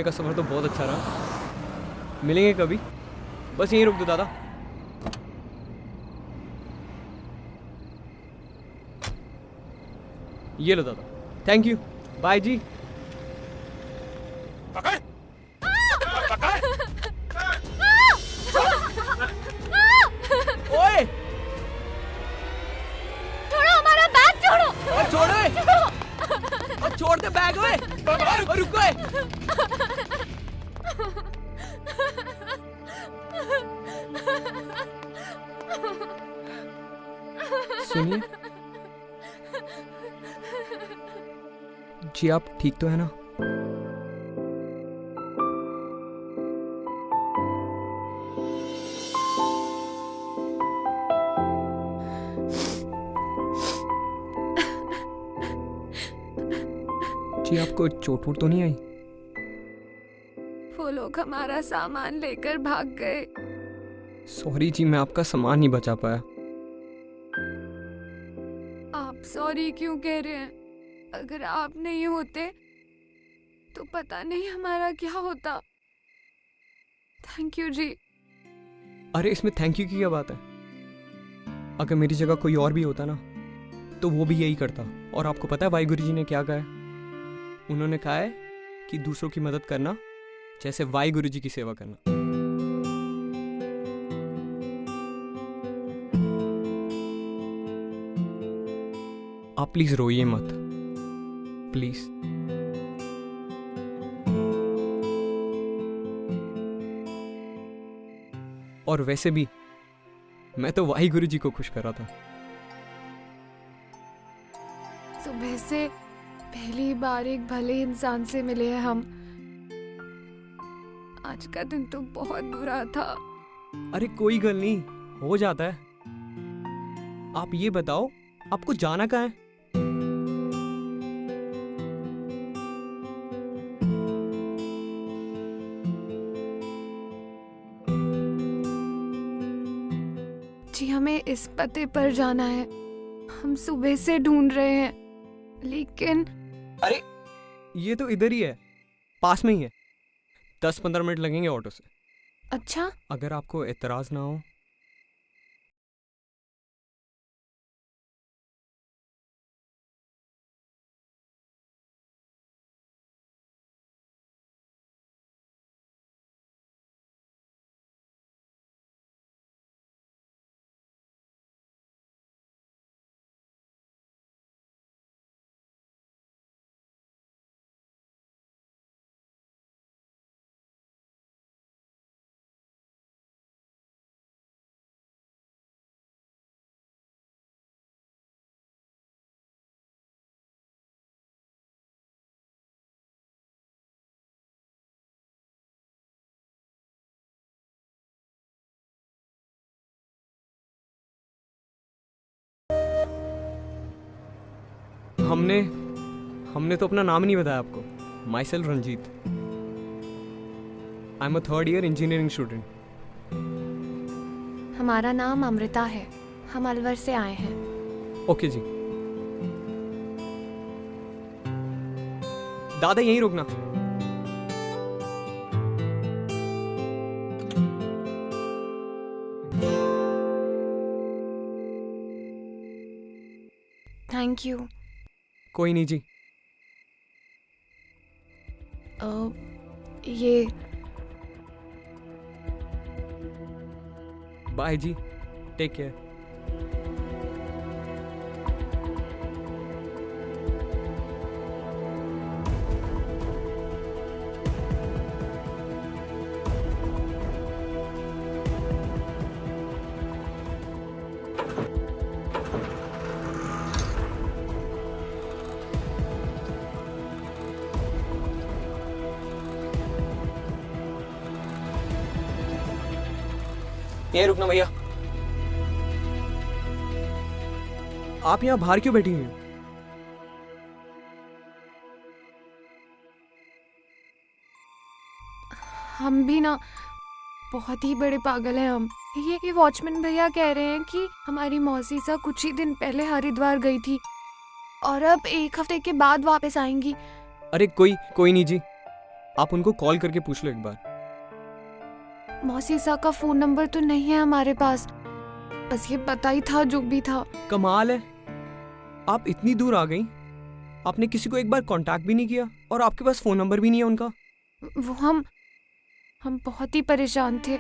पुणे का सफ़र तो बहुत अच्छा रहा। मिलेंगे कभी, बस यहीं रुक दो दादा। ये लो दादा, थैंक यू, बाय जी। पकड़! पकड़! ओए छोड़ो हमारा बैग, छोड़ो। और छोड़ो, और छोड़ दे बैग। ओए और रुको। सुनिए जी, आप ठीक तो है ना? जी आपको चोट वोट तो नहीं आई? वो लोग हमारा सामान लेकर भाग गए। सॉरी जी, मैं आपका सामान नहीं बचा पाया। आप सॉरी क्यों कह रहे हैं? अगर आप नहीं होते तो पता नहीं हमारा क्या होता। थैंक यू जी। अरे इसमें थैंक यू की क्या बात है? अगर मेरी जगह कोई और भी होता ना तो वो भी यही करता। और आपको पता है वाहिगुरु जी ने क्या कहा है? उन्होंने कहा है कि दूसरों की मदद करना जैसे वाहिगुरु जी की सेवा करना। आप प्लीज रोइए मत, प्लीज। और वैसे भी मैं तो वाहिगुरु जी को खुश कर रहा था। सुबह से पहली बार एक भले इंसान से मिले हैं हम। आज का दिन तो बहुत बुरा था। अरे कोई गल नहीं, हो जाता है। आप ये बताओ, आपको जाना कहाँ है? जी हमें इस पते पर जाना है। हम सुबह से ढूंढ रहे हैं लेकिन। अरे ये तो इधर ही है, पास में ही है। 10-15 मिनट लगेंगे ऑटो से। अच्छा, अगर आपको एतराज ना हो। हमने तो अपना नाम नहीं बताया आपको। Myself Ranjit. I am a third year engineering student. हमारा नाम अमृता है। हम अलवर से आए हैं। ओके जी। दादा यहीं रुकना। Thank you. कोई नहीं जी। ये बाय जी, टेक केयर। यहीं रुकना भैया। आप यहाँ बाहर क्यों बैठी हुई हैं? हम भी ना बहुत ही बड़े पागल हैं हम। ये वॉचमैन भैया कह रहे हैं कि हमारी मौसी सा कुछ ही दिन पहले हरिद्वार गई थी और अब 1 हफ्ते के बाद वापस आएंगी। अरे कोई नहीं जी, आप उनको कॉल करके पूछ लो एक बार। मौसीसा का फोन नंबर तो नहीं है हमारे पास, बस ये पता ही था जो भी था। कमाल है, आप इतनी दूर आ गई, आपने किसी को एक बार कांटेक्ट भी नहीं किया और आपके पास फोन नंबर भी नहीं है उनका। वो हम बहुत ही परेशान थे,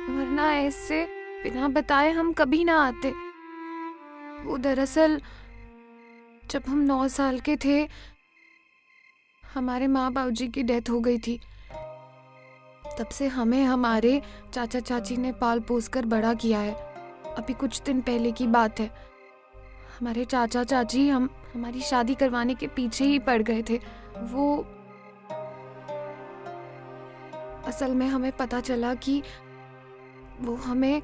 वरना ऐसे बिना बताए हम कभी ना आते। वो दरअसल जब हम 9 साल के थे, हमारे माँ बाबू जी की डेथ हो गई थी। तब से हमें हमारे चाचा चाची ने पाल पोस कर बड़ा किया है। अभी कुछ दिन पहले की बात है, हमारे चाचा चाची हमारी शादी करवाने के पीछे ही पड़ गए थे। वो असल में हमें पता चला कि वो हमें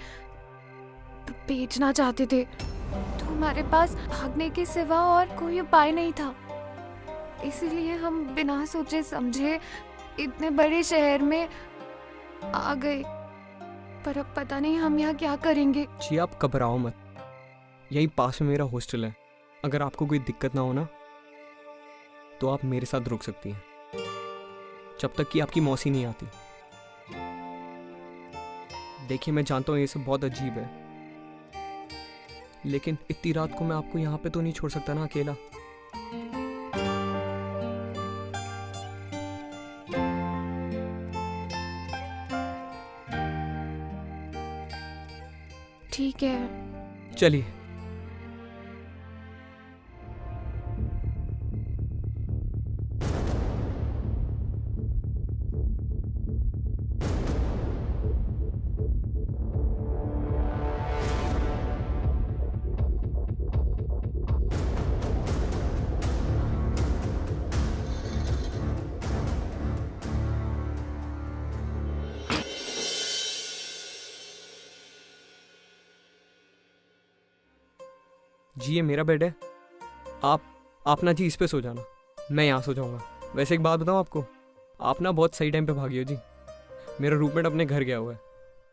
बेचना चाहते थे, तो हमारे पास भागने के सिवा और कोई उपाय नहीं था। इसीलिए हम बिना सोचे समझे इतने बड़े शहर में आ गए, पर अब पता नहीं हम यहाँ क्या करेंगे। जी आप घबराओ मत, यहीं पास में मेरा हॉस्टल है। अगर आपको कोई दिक्कत ना हो ना, तो आप मेरे साथ रुक सकती हैं जब तक कि आपकी मौसी नहीं आती। देखिए मैं जानता हूँ ये सब बहुत अजीब है, लेकिन इतनी रात को मैं आपको यहाँ पे तो नहीं छोड़ सकता ना अकेला। ठीक है, चलिए। जी ये मेरा बेड है, आप ना जी इस पे सो जाना, मैं यहाँ सो जाऊँगा। वैसे एक बात बताऊँ आपको, आप ना बहुत सही टाइम पे भागी हो जी। मेरा रूममेट अपने घर गया हुआ है,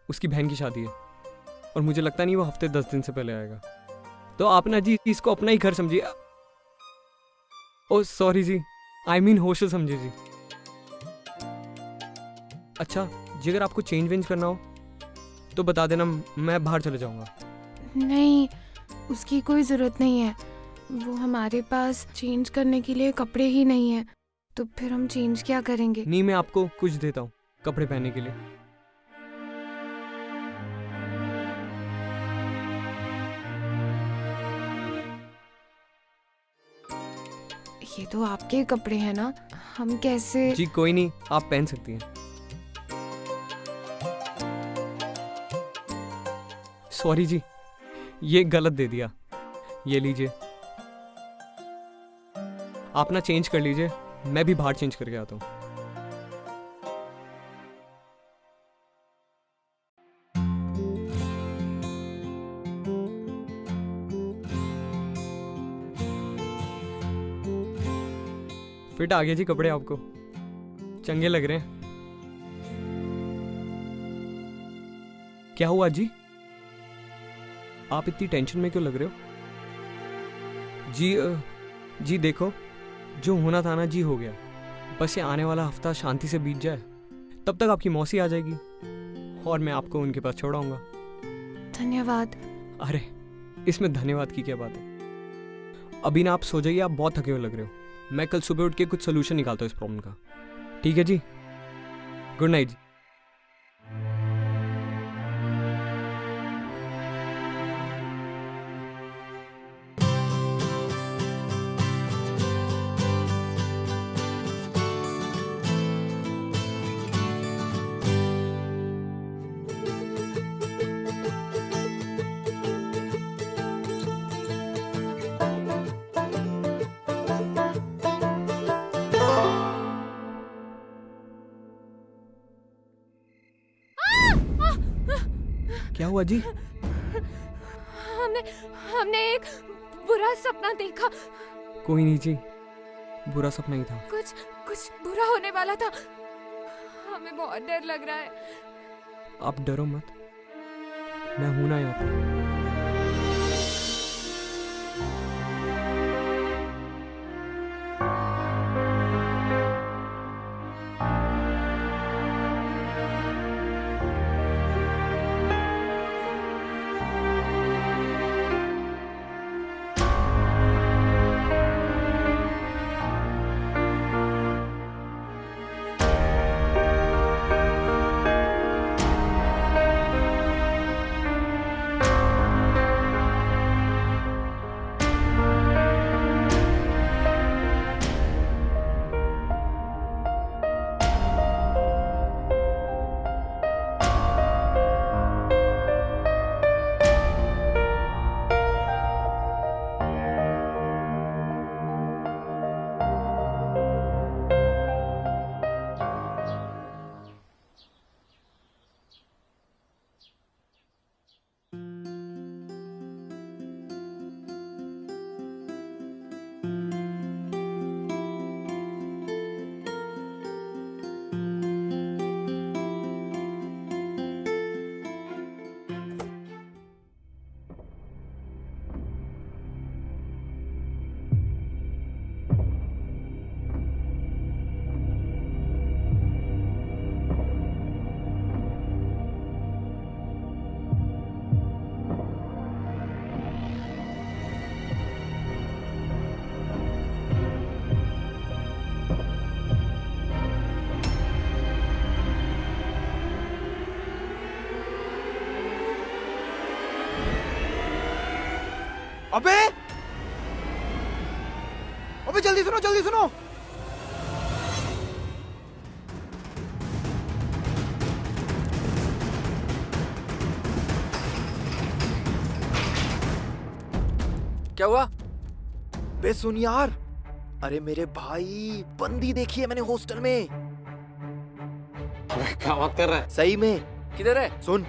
उसकी बहन की शादी है, और मुझे लगता नहीं वो हफ्ते 10 दिन से पहले आएगा। तो आप ना जी इसको अपना ही घर समझिए। ओ सॉरी जी, आई मीन हॉस्टल समझिए जी। अच्छा जी, अगर आपको चेंज वेंज करना हो तो बता देना, मैं बाहर चले जाऊँगा। नहीं, उसकी कोई जरूरत नहीं है। वो हमारे पास चेंज करने के लिए कपड़े ही नहीं है, तो फिर हम चेंज क्या करेंगे? नहीं, मैं आपको कुछ देता हूँ कपड़े पहनने के लिए। ये तो आपके कपड़े हैं ना, हम कैसे? जी कोई नहीं, आप पहन सकती हैं। सॉरी जी, ये गलत दे दिया। ये लीजिए, आप ना चेंज कर लीजिए, मैं भी बाहर चेंज करके आता हूँ। फिट आ गया जी कपड़े, आपको चंगे लग रहे हैं। क्या हुआ जी, आप इतनी टेंशन में क्यों लग रहे हो? जी देखो, जो होना था ना जी हो गया। बस ये आने वाला हफ्ता शांति से बीत जाए, तब तक आपकी मौसी आ जाएगी और मैं आपको उनके पास छोड़ाऊंगा। धन्यवाद। अरे इसमें धन्यवाद की क्या बात है। अभी ना आप सो जाइए, आप बहुत थके हुए लग रहे हो। मैं कल सुबह उठ के कुछ सोल्यूशन निकालता हूँ इस प्रॉब्लम का। ठीक है जी, गुड नाइट जी। क्या हुआ जी? हमने एक बुरा सपना देखा। कोई नहीं जी, बुरा सपना ही था। कुछ बुरा होने वाला था, हमें बहुत डर लग रहा है। आप डरो मत, मैं हूं ना यहाँ पर। अबे अबे जल्दी सुनो, जल्दी सुनो। क्या हुआ? बे सुन यार, अरे मेरे भाई बंदी देखी है मैंने हॉस्टल में। क्या बात कर रहा है? सही में। किधर है? सुन,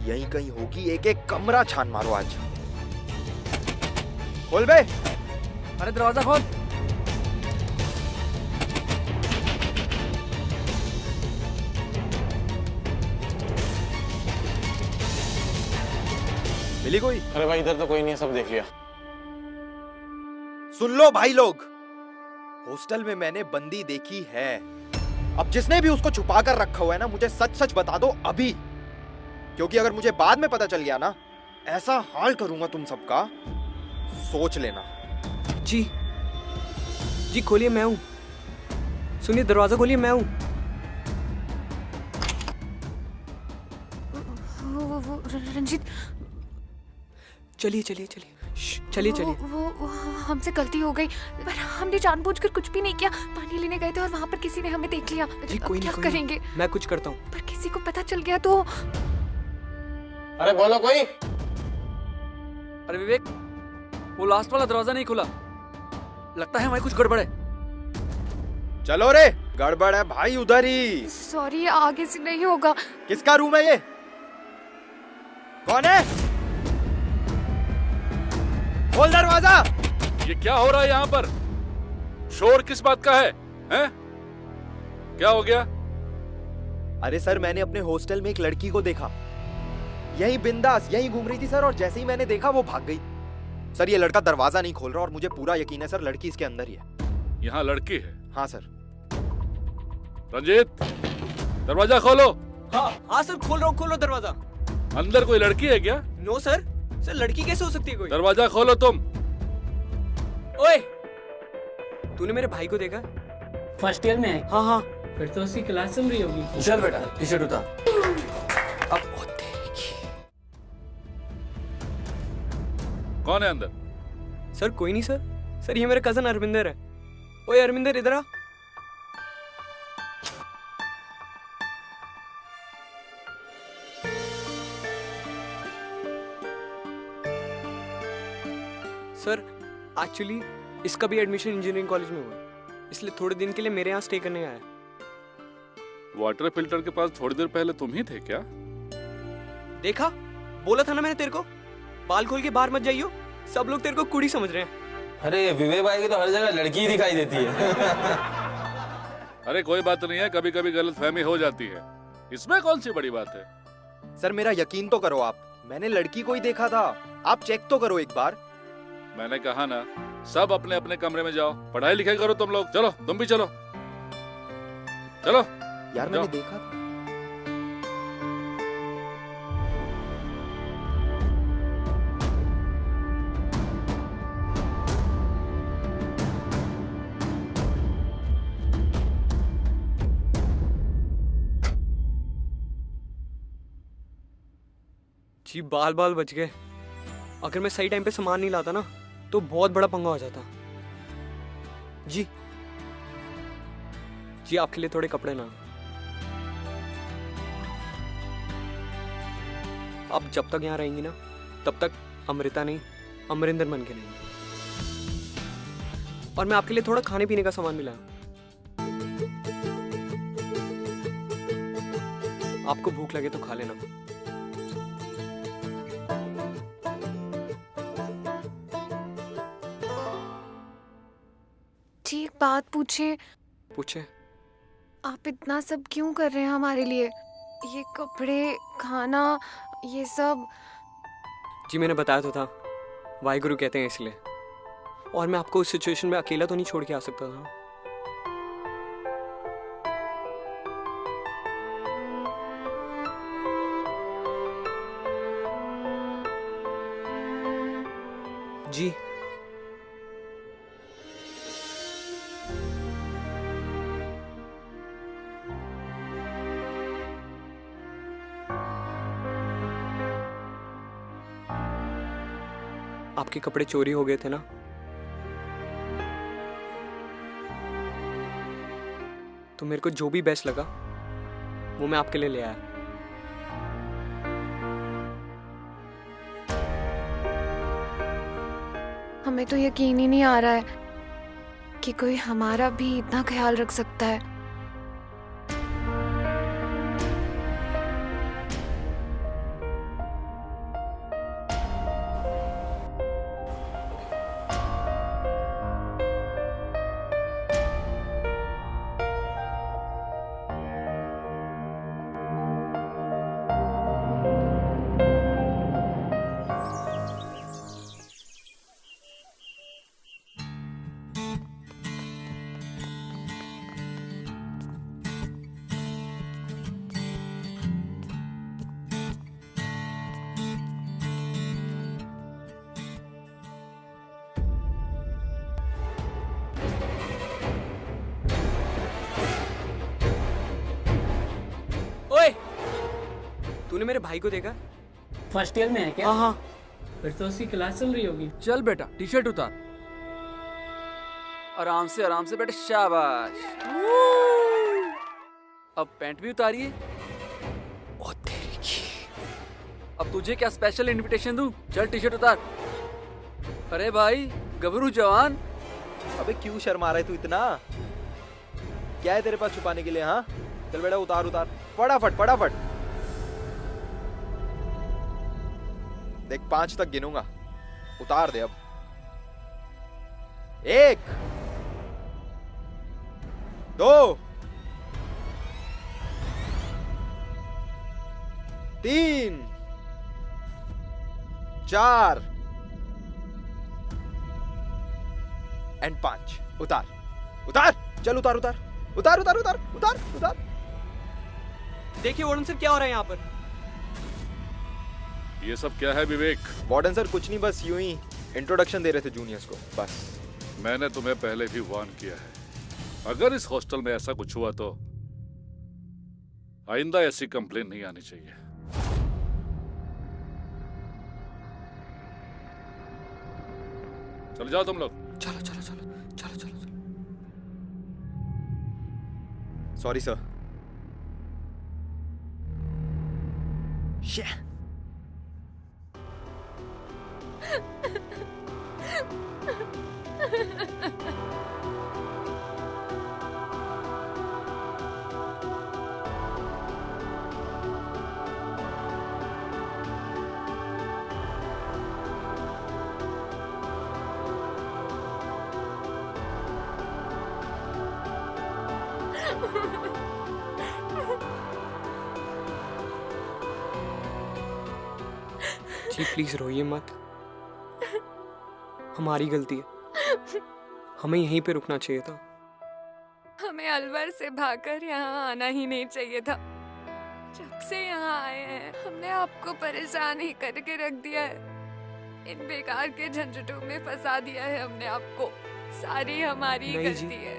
यहीं कहीं होगी, एक एक कमरा छान मारो आज। खोल बे। अरे दरवाजा खोल। मिली कोई? अरे भाई इधर तो कोई नहीं है, सब देख लिया। सुन लो भाई लोग, हॉस्टल में मैंने बंदी देखी है। अब जिसने भी उसको छुपा कर रखा हुआ है ना, मुझे सच सच बता दो अभी, क्योंकि अगर मुझे बाद में पता चल गया ना, ऐसा हाल करूंगा तुम सबका, सोच लेना। जी जी खोलिए, मैं हूँ। सुनिए, दरवाजा खोलिए, मैं हूँ। वो रंजीत, चलिए चलिए चलिए, चलिए चलिए। वो हमसे गलती हो गई, पर हमने जानबूझकर कुछ भी नहीं किया। पानी लेने गए थे और वहाँ पर किसी ने हमें देख लिया। जी अब कोई क्या नहीं, कोई करेंगे? नहीं। मैं कुछ करता हूँ। पर किसी को पता चल गया तो? अरे बोलो कोई। अरे विवेक, वो लास्ट वाला दरवाजा नहीं खुला, लगता है वहीं कुछ गड़बड़ है। चलो रे, गड़बड़ है भाई उधर ही। सॉरी, आगे से नहीं होगा। किसका रूम है ये? कौन है? खोल दरवाजा। ये क्या हो रहा है यहाँ पर? शोर किस बात का है? हैं? क्या हो गया? अरे सर, मैंने अपने हॉस्टल में एक लड़की को देखा, यही बिंदास यही घूम रही थी सर, और जैसे ही मैंने देखा वो भाग गई। सर ये लड़का दरवाजा नहीं खोल रहा और मुझे पूरा यकीन है सर, लड़की इसके अंदर ही है। यहाँ लड़की है? हाँ सर। रंजीत, दरवाजा खोलो। हाँ हाँ सर, खोल रहा हूँ दरवाजा। अंदर कोई लड़की है क्या? नो सर, सर लड़की कैसे हो सकती है कोई? दरवाजा खोलो तुम। ओए, तूने मेरे भाई को देखा? फर्स्ट ईयर में है। हाँ हाँ। फिर तो उसकी क्लास चल रही होगी। चल बेटा, टी शर्ट उतार। अब होते कौन है अंदर? सर कोई नहीं सर। सर ये मेरा कजन अरविंदर है। ओए अरविंदर, इधर आ। सर एक्चुअली इसका भी एडमिशन इंजीनियरिंग कॉलेज में हुआ, इसलिए थोड़े दिन के लिए मेरे यहाँ स्टे करने आया है। वाटर फिल्टर के पास थोड़ी देर पहले तुम ही थे क्या? देखा, बोला था ना मैंने तेरे को, बाल खोल के बाहर मत जाइयो, सब लोग तेरे को कुड़ी समझ रहे हैं। अरे विवेक भाई की तो हर जगह लड़की ही दिखाई देती है। अरे कोई बात नहीं है, कभी कभी गलतफहमी हो जाती है, इसमें कौन सी बड़ी बात है? सर मेरा यकीन तो करो आप, मैंने लड़की को ही देखा था, आप चेक तो करो एक बार। मैंने कहा ना, सब अपने अपने कमरे में जाओ, पढ़ाई लिखाई करो तुम लोग। चलो तुम भी चलो, चलो। यार मैंने देखा। जी बाल बाल बच गए। अगर मैं सही टाइम पे सामान नहीं लाता ना, तो बहुत बड़ा पंगा हो जाता। जी जी आपके लिए थोड़े कपड़े ना। आप जब तक यहाँ रहेंगी ना, तब तक अमृता नहीं, अमरिंदर बन के रहेंगी। और मैं आपके लिए थोड़ा खाने पीने का सामान भी लाया। आपको भूख लगे तो खा लेना। जी एक बात पूछे? पूछे। आप इतना सब क्यों कर रहे हैं हमारे लिए? ये कपड़े, खाना, ये सब। जी मैंने बताया तो था, वाहिगुरु कहते हैं इसलिए। और मैं आपको उस सिचुएशन में अकेला तो नहीं छोड़ के आ सकता था। जी आपके कपड़े चोरी हो गए थे ना, तो मेरे को जो भी बेस्ट लगा वो मैं आपके लिए ले आया। हमें तो यकीन ही नहीं आ रहा है कि कोई हमारा भी इतना ख्याल रख सकता है। ओए, तूने मेरे भाई को देखा? फर्स्ट ईयर में है क्या? हाँ हाँ। फिर तो उसकी क्लास चल रही होगी। चल बेटा टी शर्ट उतार। आराम से बेटा, शाबाश। अब पैंट भी उतारिए। ओ तेरी की। अब तुझे क्या स्पेशल इनविटेशन दूं? चल टी शर्ट उतार। अरे भाई गबरू जवान। अबे क्यों शर्मा रहा है तू इतना? क्या है तेरे पास छुपाने के लिए? हाँ चल बेटा उतार उतार फटाफट फटाफट। देख 5 तक गिनूंगा, उतार दे अब। 1 2 3 4 एंड 5। उतार उतार, चल उतार उतार उतार उतार उतार उतार उतार। देखिए वार्डन सर क्या हो रहा है यहाँ पर। ये सब क्या है विवेक? वार्डन सर कुछ नहीं, बस यूं ही इंट्रोडक्शन दे रहे थे जूनियर्स को बस। मैंने तुम्हें पहले भी वार्न किया है, अगर इस हॉस्टल में ऐसा कुछ हुआ तो आइंदा ऐसी कंप्लेन नहीं आनी चाहिए। चल जाओ तुम लोग। चलो चलो चलो चलो चलो चलो। Sorry sir. Yeah. जी प्लीज रोइए मत, हमारी गलती है, हमें यहीं पे रुकना चाहिए था। हमें अलवर से भागकर यहाँ आना ही नहीं चाहिए था। जब से यहाँ आए हैं हमने आपको परेशान ही करके रख दिया है। इन बेकार के झंझटों में फंसा दिया है हमने आपको। सारी हमारी ही नहीं जी। गलती है।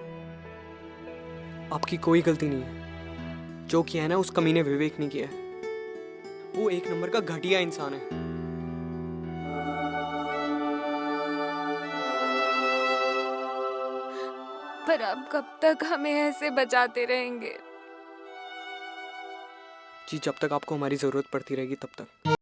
आपकी कोई गलती नहीं है। जो किया है ना उस कमीने विवेक ने किया है। वो एक नंबर का घटिया इंसान है। पर अब कब तक हमें ऐसे बचाते रहेंगे? जी जब तक आपको हमारी जरूरत पड़ती रहेगी तब तक।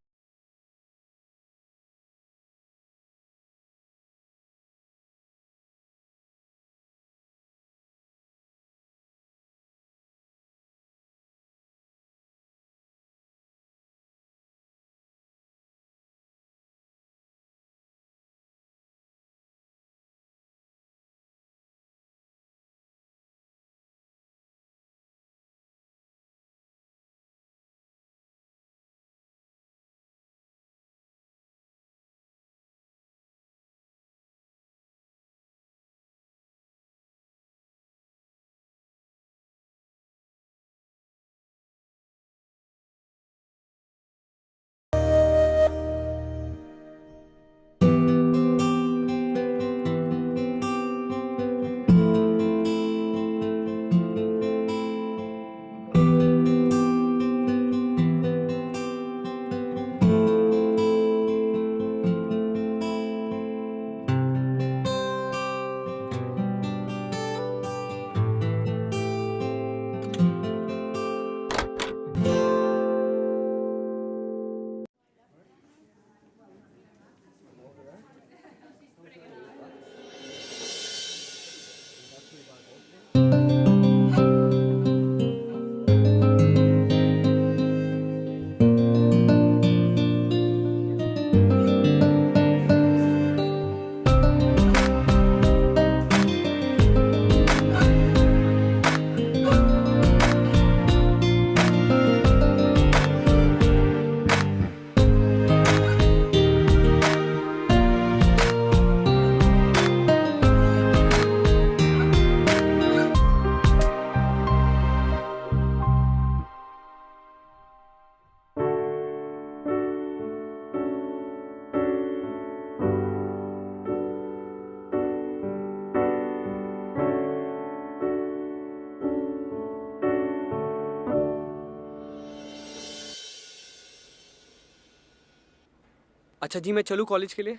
अच्छा जी, मैं चलूँ कॉलेज के लिए?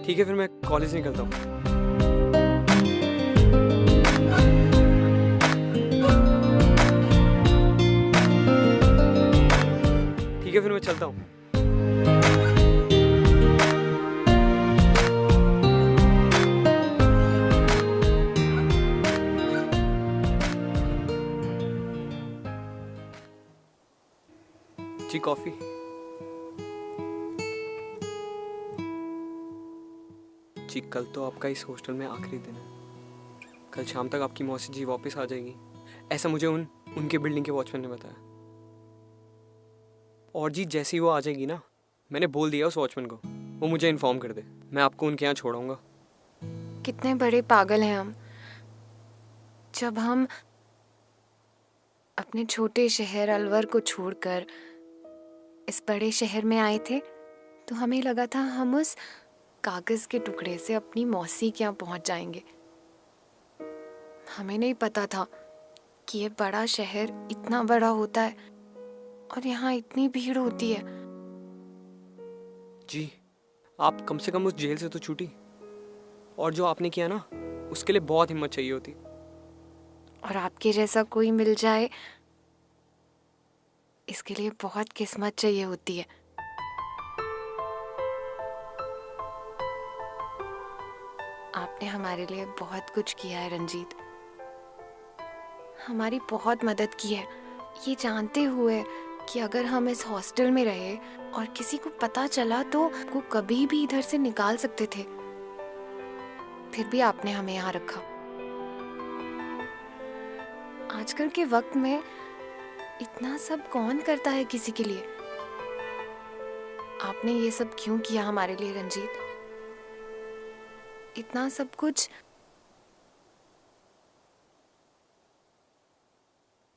ठीक है, फिर मैं कॉलेज निकलता हूँ। ठीक है, फिर मैं चलता हूँ। जी, कॉफी। जी, कल तो आपका इस हॉस्टल में आखिरी दिन है। कल शाम तक आपकी मौसी जी वापस आ जाएगी, ऐसा मुझे उनके बिल्डिंग के वॉचमैन ने बताया। और जी, जैसे ही वो आ जाएगी ना, मैंने बोल दिया उस वॉचमैन को, वो मुझे इन्फॉर्म कर दे, मैं आपको उनके यहाँ छोड़ाऊंगा। कितने बड़े पागल हैं हम। जब हम अपने छोटे शहर अलवर को छोड़कर इस बड़े शहर में आए थे, तो हमें लगा था हम उस कागज के टुकड़े से अपनी मौसी के यहाँ पहुंच जाएंगे। हमें नहीं पता था कि ये बड़ा शहर इतना बड़ा होता है और यहाँ इतनी भीड़ होती है। जी, आप कम से कम उस जेल से तो छूटी। और जो आपने किया ना, उसके लिए बहुत हिम्मत चाहिए होती। और आपके जैसा कोई मिल जाए, इसके लिए बहुत किस्मत चाहिए होती है। आपने हमारे लिए बहुत कुछ किया है रंजीत, हमारी बहुत मदद की है, ये जानते हुए कि अगर हम इस हॉस्टल में रहे और किसी को पता चला तो वो कभी भी इधर से निकाल सकते थे। फिर भी आपने हमें यहाँ रखा। आजकल के वक्त में इतना सब कौन करता है किसी के लिए? आपने ये सब क्यों किया हमारे लिए रंजीत? इतना सब कुछ।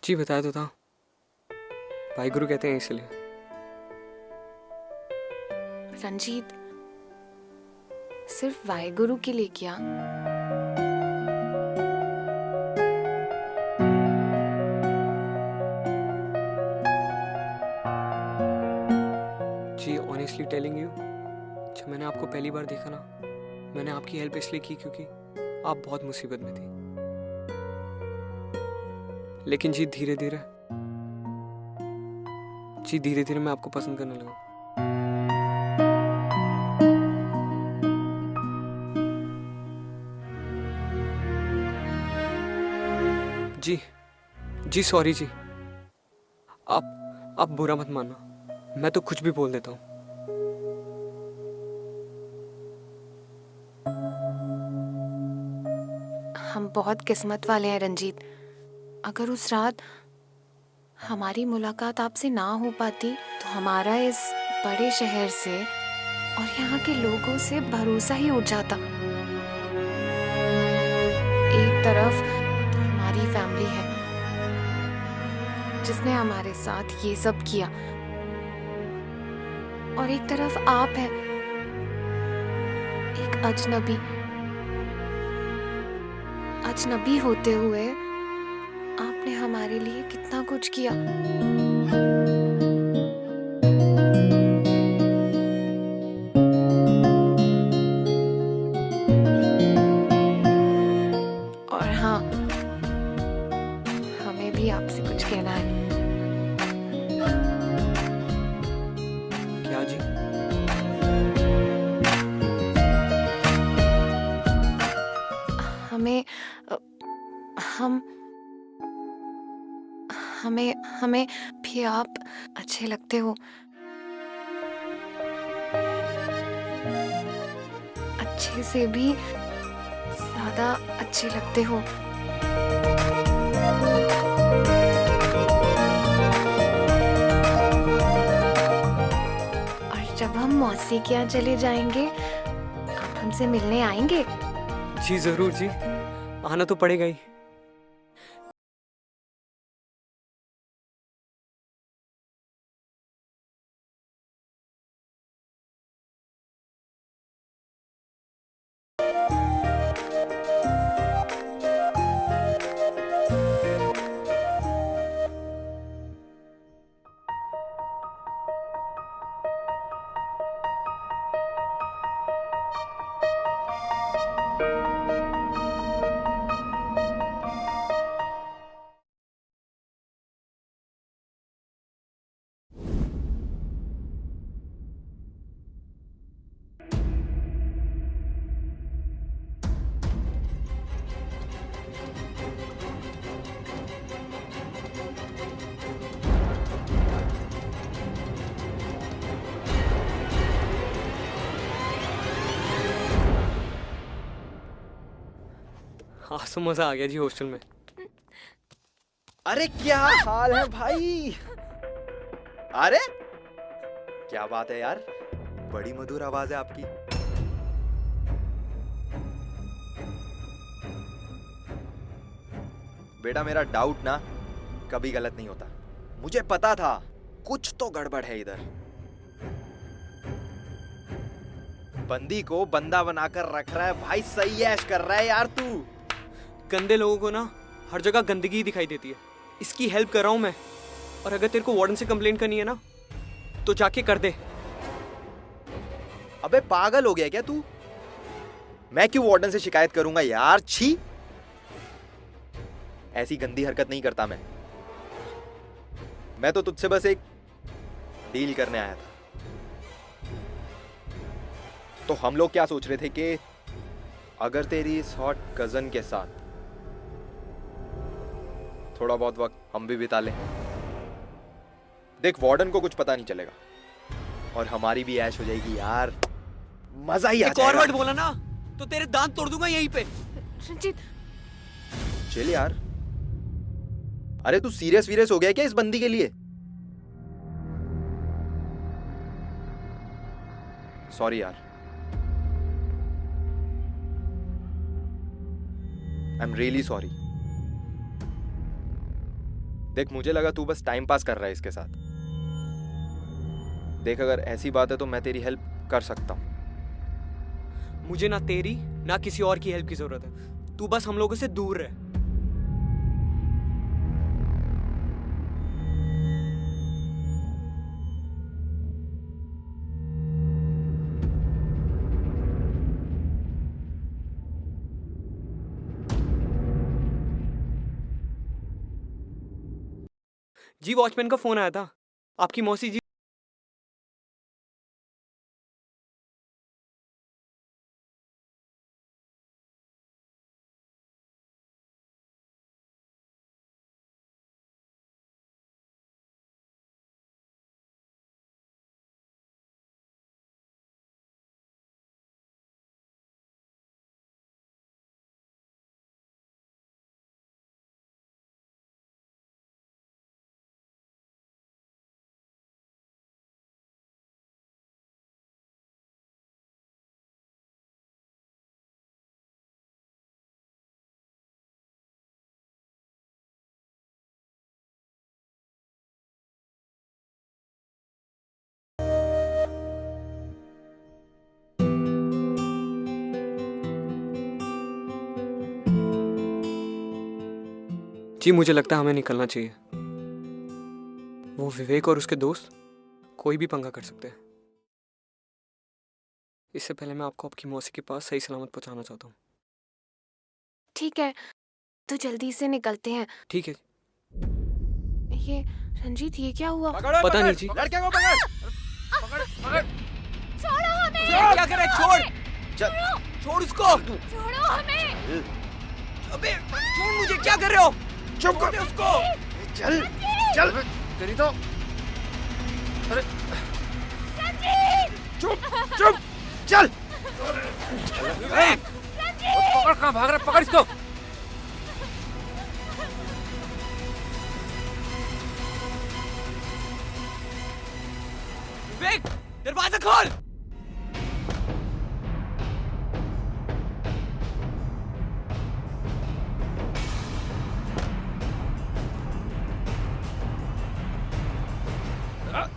जी, बताया तो था, भाई गुरु कहते हैं इसलिए। रंजीत, सिर्फ वाहेगुरु के लिए क्या? जी, ऑनेस्टली टेलिंग यू, जब मैंने आपको पहली बार देखा ना, मैंने आपकी हेल्प इसलिए की क्योंकि आप बहुत मुसीबत में थी। लेकिन जी, धीरे धीरे मैं आपको पसंद करने लगा। जी सॉरी जी, आप बुरा मत मानना, मैं तो कुछ भी बोल देता हूँ। हम बहुत किस्मत वाले हैं रंजीत। अगर उस रात हमारी मुलाकात आपसे ना हो पाती तो हमारा इस बड़े शहर से और यहाँ के लोगों से भरोसा ही उठ जाता। एक तरफ हमारी फैमिली है जिसने हमारे साथ ये सब किया, और एक तरफ आप है, एक अजनबी होते हुए आपने हमारे लिए कितना कुछ किया। और हाँ, हमें भी आपसे कुछ कहना है। क्या जी? हमें भी आप अच्छे लगते हो, अच्छे से भी ज्यादा अच्छे लगते हो। और जब हम मौसी के यहाँ चले जाएंगे, आप हमसे मिलने आएंगे? जी जरूर जी, आना तो पड़ेगा ही। आज तो मजा आ गया जी हॉस्टल में। अरे क्या हाल है भाई? अरे क्या बात है यार, बड़ी मधुर आवाज है आपकी। बेटा मेरा डाउट ना कभी गलत नहीं होता। मुझे पता था कुछ तो गड़बड़ है इधर। बंदी को बंदा बनाकर रख रहा है भाई, सही ऐश कर रहा है यार तू। गंदे लोगों को ना हर जगह गंदगी ही दिखाई देती है। इसकी हेल्प कर रहा हूं मैं, और अगर तेरे को वार्डन से कंप्लेंट करनी है ना तो जाके कर दे। अबे पागल हो गया क्या तू? मैं क्यों वार्डन से शिकायत करूंगा यार, छी। ऐसी गंदी हरकत नहीं करता मैं तो तुझसे बस एक डील करने आया था। तो हम लोग क्या सोच रहे थे कि अगर तेरी इस हॉट कजन के साथ थोड़ा बहुत वक्त हम भी बिता लें। देख वार्डन को कुछ पता नहीं चलेगा और हमारी भी ऐश हो जाएगी यार, मजा ही आ एक और जाएगा। वर्ड बोला ना तो तेरे दांत तोड़ दूंगा यहीं पे। रंजीत, चल यार। अरे तू सीरियस हो गया क्या इस बंदी के लिए? सॉरी यार, आई एम रियली सॉरी। देख मुझे लगा तू बस टाइम पास कर रहा है इसके साथ। देख अगर ऐसी बात है तो मैं तेरी हेल्प कर सकता हूं। मुझे ना तेरी ना किसी और की हेल्प की जरूरत है। तू बस हम लोगों से दूर रह। जी वॉचमैन का फोन आया था, आपकी मौसी जी। जी मुझे लगता है हमें निकलना चाहिए। वो विवेक और उसके दोस्त कोई भी पंगा कर सकते हैं। इससे पहले मैं आपको आपकी मौसी के पास सही सलामत पहुंचाना चाहता हूँ। ठीक है तो जल्दी से निकलते हैं। ठीक है। ये रंजीत, ये क्या हुआ? पता नहीं जी। लड़के को पकड़। छोड़ो हमें! क्या कर रहा है? छोड़, चल छोड़ उसको। छोड़ो हमें! अबे छोड़ मुझे, क्या कर रहे हो? चुप कर उसको। चल चल तेरी तो। अरे चुप चुप चल। पकड़, कहाँ भाग रहा है? पकड़ इसको। विवेक दरवाजा खोल।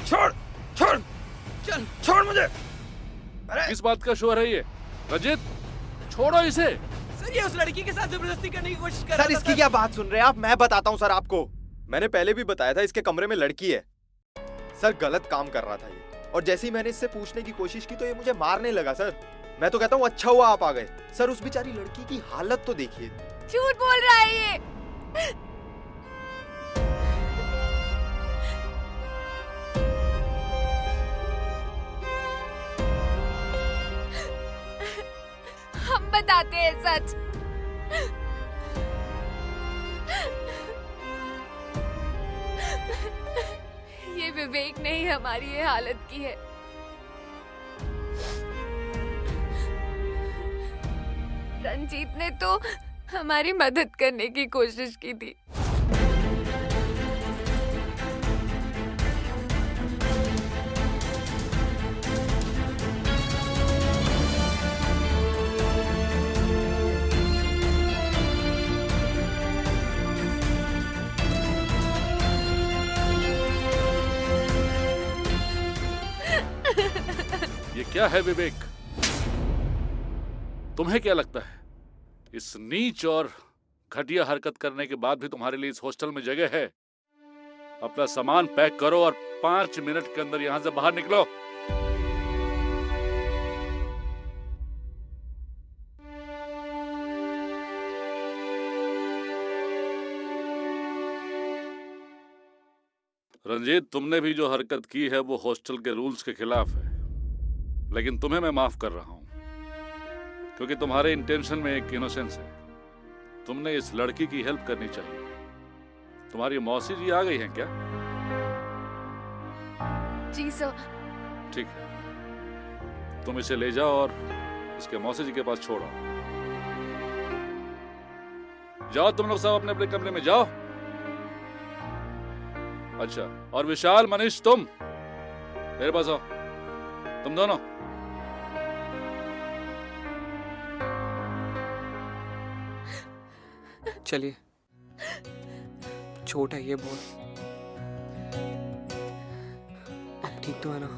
छोड़ छोड़ चल छोड़ मुझे। किस बात का शोर है ये? रंजीत छोड़ो इसे। सर, ये उस लड़की के साथ जबरदस्ती करने की कोशिश कर सर रहा था। इसकी क्या बात सुन रहे हैं आप? मैं बताता हूँ सर आपको। मैंने पहले भी बताया था इसके कमरे में लड़की है। सर गलत काम कर रहा था ये, और जैसे ही मैंने इससे पूछने की कोशिश की तो ये मुझे मारने लगा। सर मैं तो कहता हूँ अच्छा हुआ आप आ गए। सर उस बेचारी लड़की की हालत तो देखिए। झूठ बोल रहा है ये। हम बताते हैं सच। विवेक ने ही हमारी ये हालत की है। रंजीत ने तो हमारी मदद करने की कोशिश की थी। ये क्या है विवेक? तुम्हें क्या लगता है इस नीच और घटिया हरकत करने के बाद भी तुम्हारे लिए इस हॉस्टल में जगह है? अपना सामान पैक करो और 5 मिनट के अंदर यहां से बाहर निकलो। रंजीत, तुमने भी जो हरकत की है वो हॉस्टल के रूल्स के खिलाफ है, लेकिन तुम्हें मैं माफ कर रहा हूं क्योंकि तुम्हारे इंटेंशन में एक इनोसेंस है। तुमने इस लड़की की हेल्प करनी चाहिए। तुम्हारी मौसी जी आ गई हैं क्या? जी सर। ठीक है, तुम इसे ले जाओ और इसके मौसी जी के पास छोड़ो। जाओ तुम लोग सब अपने अपने कमरे में जाओ। अच्छा, और विशाल, मनीष, तुम मेरे पास आओ, तुम दोनों। चलिए, छोटा ये बोल, अब ठीक तो है ना?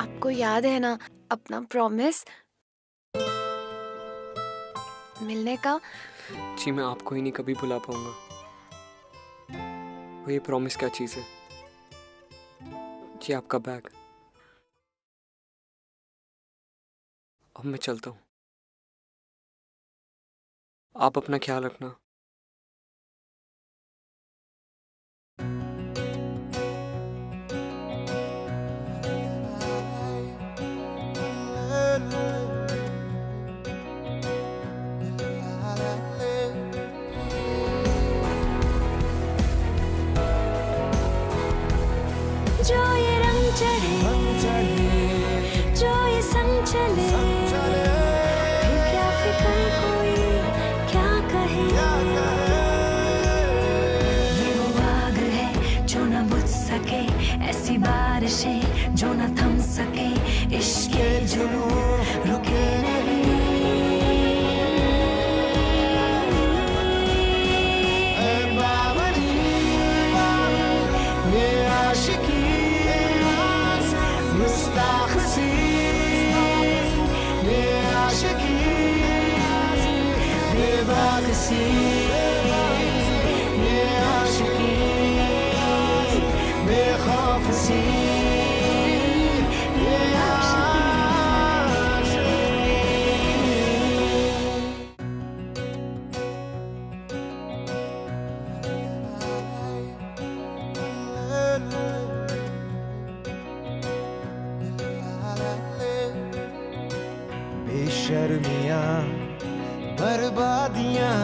आपको याद है ना अपना प्रॉमिस मिलने का? जी, मैं आपको ही नहीं कभी भुला पाऊंगा। वो ये प्रॉमिस क्या चीज़ है? जी, आपका बैग। अब मैं चलता हूँ। आप अपना ख्याल रखना। जो ये रंग चढ़े, जो ये संग चले, फिर क्या फिक्र कोई क्या कहे। ये वो आग है जो न बुझ सके, ऐसी बारिशें जो न थम सके, इश्क के जुनून रुके नहीं। बेशर्मियां बर्बादियां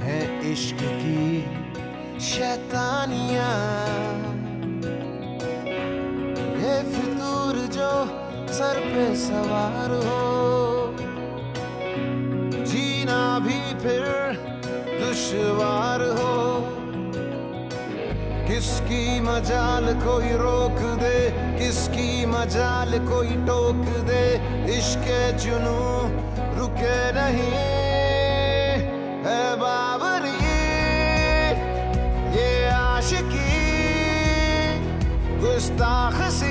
हैं इश्क की शैतानियां। ये फितूर जो सर पे सवार हो, जीना भी फिर दुश्वार हो। किसकी मजाल कोई रोक दे, किसकी मजाल कोई टोक दे, इश्क जुनू रुके नहीं है बाबरी। ये आशिकी गुस्ताख सी